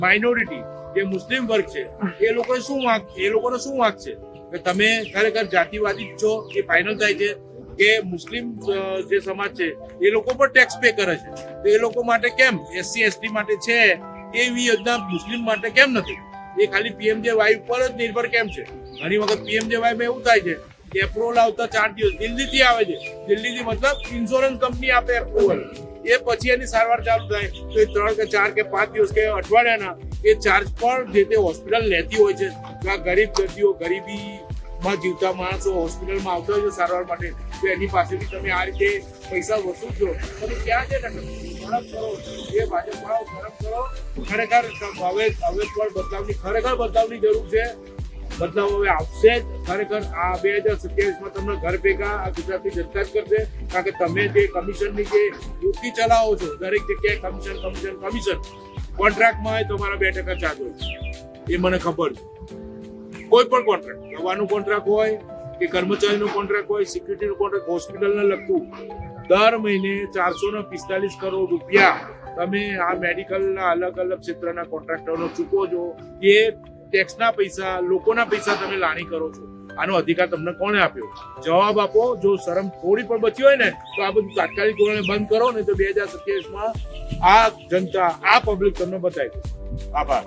Minority જે મુસ્લિમ વર્ગ છે એ લોકોનો શું વાંક છે કે તમે ખરેખર જાતિવાદી છો એ ફાઇનલ થાય છે કે મુસ્લિમ જે સમાજ છે એ લોકો પણ ટેક્સ પે કરે છે તો એ લોકો માટે કેમ SC ST માટે છે એવી યોજના મુસ્લિમ માટે કેમ નથી? એ ખાલી PMJY ઉપર જ નિર્ભર કેમ છે? ઘણી વખત PMJY માં એવું થાય છે કે એપ્રુવલ આવતા 4 દિવસ દિલ્હીથી આવે છે. દિલ્હીથી મતલબ ઇન્સ્યોરન્સ કંપની આપે એપ્રુવલ, એ પછી એની સારવાર ચાલુ થાય તો એ 3 કે 4 કે 5 દિવસ કે અઠવાડિયાના એ ચાર્જ પણ જે તે હોસ્પિટલ લેતી હોય છે. તો આ ગરીબ દર્દીઓ, ગરીબીમાં જીવતા માણસો હોસ્પિટલમાં આવતા હોય છે સારવાર માટે, તો એની પાસેથી તમે આ રીતે પૈસા વસૂલજો. તમે ક્યાં છે ને ગરમ કરો, એ ભાજપવાળાઓ ગરમ કરો. ખરેખર હવે પણ બદલાવની જરૂર છે. બદલાવ હવે આવશે જ. ખરેખર આ 2027માં તમને ઘર ભેગા આ ગુજરાતની જનતા જ કરશે. કારણ કે તમે જે કમિશનની જે વૃત્તિ ચલાવો છો, દરેક જગ્યાએ કમિશન કોન્ટ્રાક્ટમાં તમારા 2% ચાર્જ હોય, એ મને ખબર છે. કોઈ પણ કોન્ટ્રાક્ટ, દવાનું કોન્ટ્રાક્ટ હોય કે કર્મચારીનો કોન્ટ્રાક્ટ હોય, સિક્યુરિટીનો કોન્ટ્રાક્ટ, હોસ્પિટલને લગતું, દર મહિને 445 કરોડ રૂપિયા તમે આ મેડિકલના અલગ અલગ ક્ષેત્રના કોન્ટ્રાક્ટરનો ચૂકવો છો. એ ટેક્સના પૈસા, લોકોના પૈસા તમે લાણી કરો છો. આનો અધિકાર તમને કોણે આપ્યો? જવાબ આપો. જો શરમ થોડી પણ બચી હોય ને તો આ બધું તાત્કાલિક ધોરણે બંધ કરો ને તો 2027માં આ જનતા, આ પબ્લિક તમને બતાવી દે. આભાર.